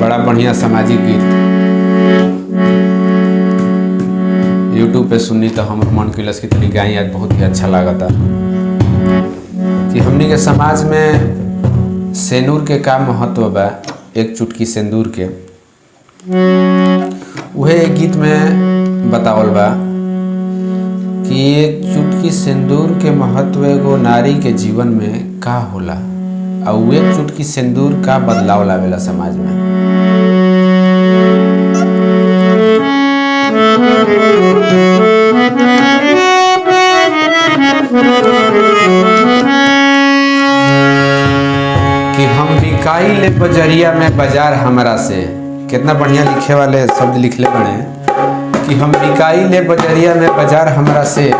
बड़ा बढ़िया सामाजिक गीत यूट्यूब पे सुनी तो हम मन किलस की तरीके आई आज बहुत ही अच्छा लागता कि हमनी के समाज में सेनूर के का महत्व बा। एक चुटकी सिंदूर के वह एक गीत में बतावल बा कि एक चुटकी सिंदूर के महत्व एगो नारी के जीवन में का होला और एक चुटकी सिंदूर का बदलाव लावेला समाज में। कि हम बिकाई ले बजरिया में बाजार हमरा से, कितना बढ़िया लिखे वाले शब्द लिखले बने कि हम बिकाई ले बजरिया में बाजार हमरा से,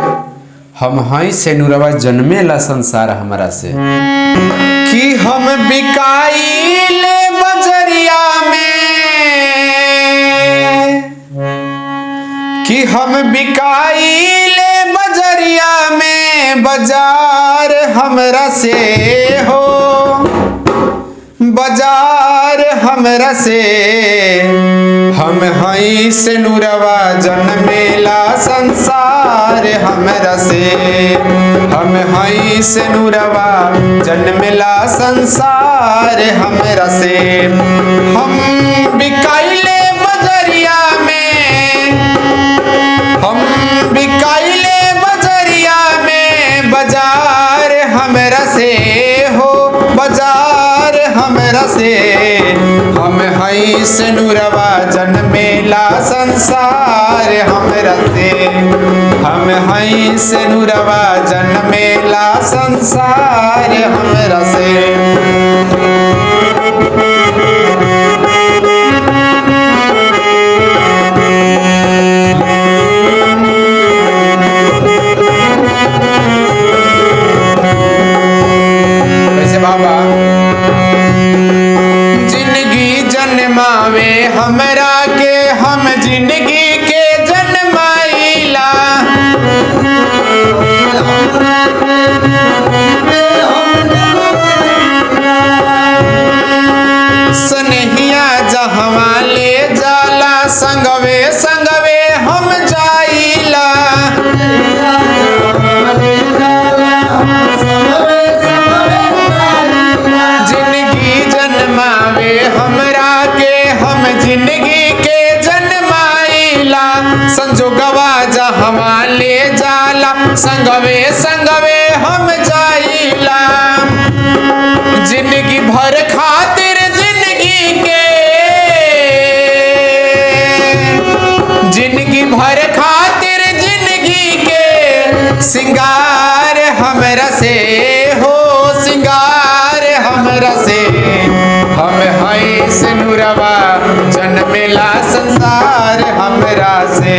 हम हई सेनुरवा जन्मे ला संसार हमरा से। कि हम बिकाई ले बजरिया में, कि हम बिकाई ले बजरिया में बाजार हमरा से हो, बाजार हमरा से। हम हई सेनुरवा जन्मेला संसार हमरा से, हम हई सेनुरवा जन्मेला संसार हमरा से। हम बिकाइले बजरिया में, हम बिकाइले बजरिया में बाजार हमरा से हो, बाजार हमरा से। हम हई सेनुरवा जन्मेला संसार हमरा से, हम हई सेनुरवा जन्मेला संसार हमरा से। वैसे बाबा जन्मावे हमरा के, हम जिंदगी के जन्माइला। सनहिया जहवा ले जाला, संगवे संगवे हम जाइला। जिंदगी जन्मावे हमरा के, हम जिंदगी के जन्माइला। संजोगवा जहवा ले जाला, संगवे संगवे हम जाइला। जिंदगी भर खातिर जिंदगी के, जिंदगी भर खातिर जिंदगी के सिंगार हमरा से हो, सिंगार हमरा से। हम हई सेनुरवा जन्मेला संसार हमरा से,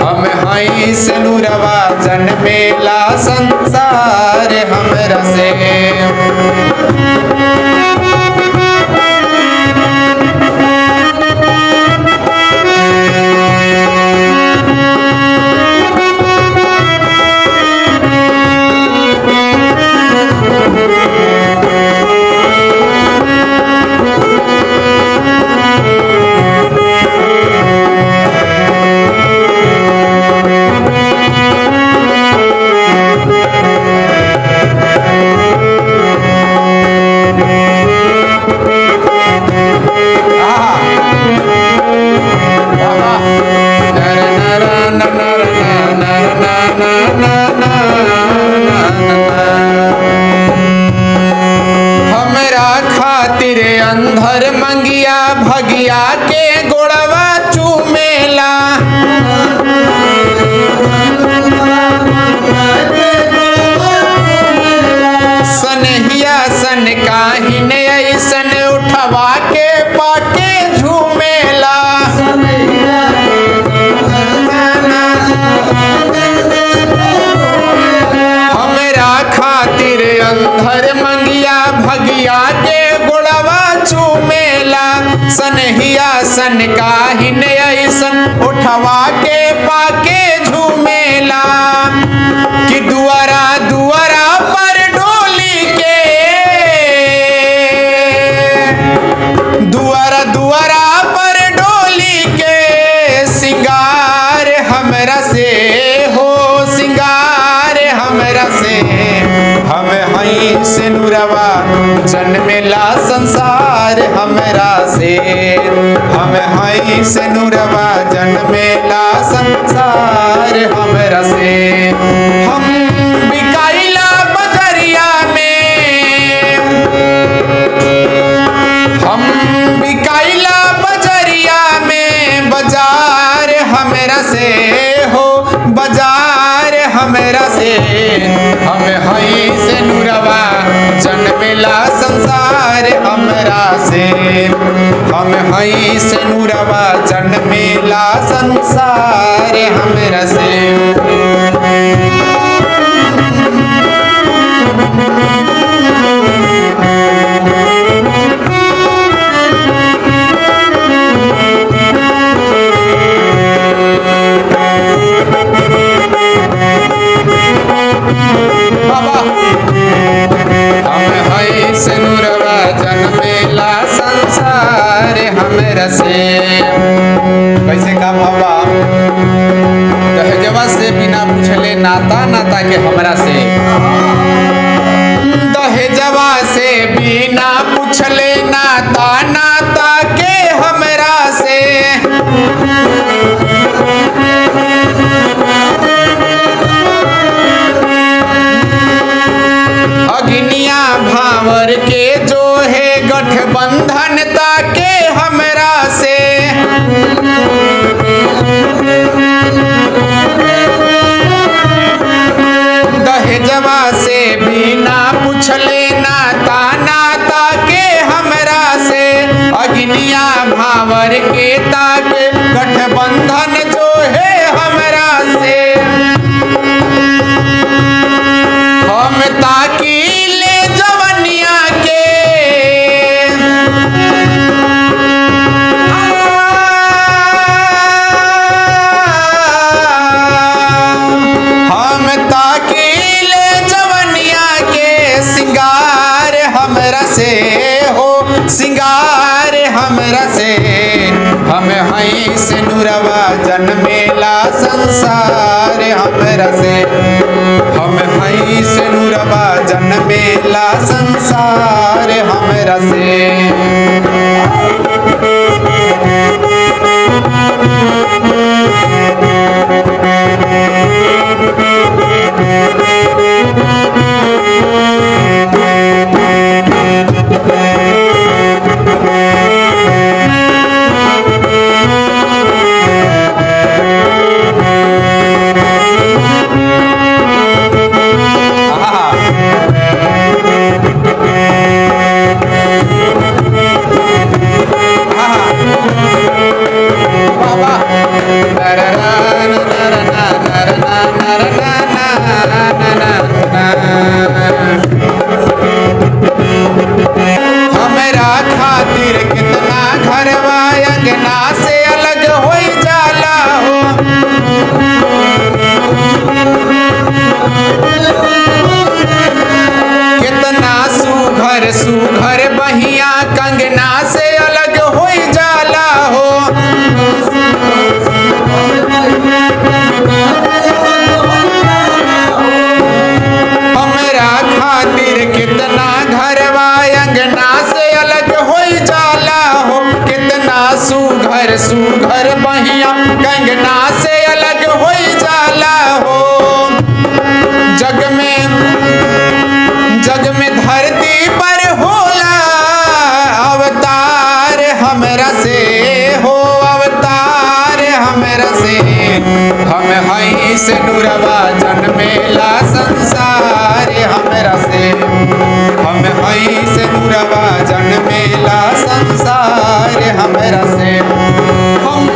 हम हई सेनुरवा जन्मेला संसार हमरा से। हमरा खातिर अंधर मंगिया भगिया के गोड़वा चूमेला। सनहिया सन काहिन ऐसन उठवा के पाके झूमेला। हमरा खातिर अंधर मंगिया भगिया के गोड़वा चूमेला। सनहिया सन काहिन ऐसन उठवा के पाके झूमेला। कि दुआरा दुआरा पर डोली के, दुआरा हमरा से हम हई से नूरवा जन्मेला संसार हमरा से हम बिकाइला बजरिया में हम बिकाइला बजरिया में बाजार हमरा से हो बाजार हमरा से हम हई से नूरवा जन्मेला संसार हमरा से हम हई से नूरवा जन्मेला संसार हमरा से कैसे का बाबा दहेजवा से बिना पूछले नाता नाता के हमरा से दहेजवा से बिना पूछले नाता नाता के हमरा से अग्निया भावर के जो है गठबंधन ताके हमरा से दहेजवा से बिना पूछले नाता नाता के हमरा से अग्निया भावर के ताके गठबंधन जो है हमरा से हम ताकी ले जवनिया के हम ताकी ले जवनिया के सिंगार हमरा से हो सिंगार हमरा से हम हई से नूरवा जन्मेला संसार हमरा से हम हई से नूरवा जन्मेला संसार हमरा से हमरा खातिर कितना घरवा अंगना से अलग हो जाला हो कितना सुघर सुघर बहिया कंगना से अलग हो जाला हो हमरा खातिर कितना घरवा अंगना से अलग हो जाला हो कितना सुघर सुघर बहिया कंगना से अलग हो जाला हो जग में धरती पर होला अवतार हमरा से हो अवतार हमरा से हम हई से नूरवा जन्मेला संसार हमरा से हम हई से नूरवा जन्मेला संसार हमरा से हम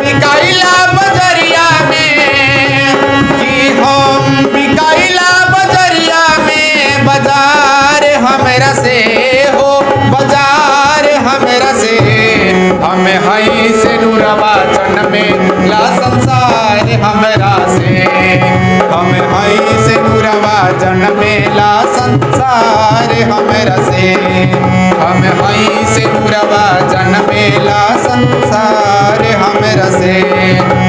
बिकाइला बजरिया में कि हम बिकाइला बजरिया में बाजार हमरा से हो बाजार हमरा से हम हई से नूरवा जन्मेला संसार हमरा से हम हई से नूरवा जन्मेला संसार हमरा से हम हई से नूरवा जन्मेला संसार हमरा से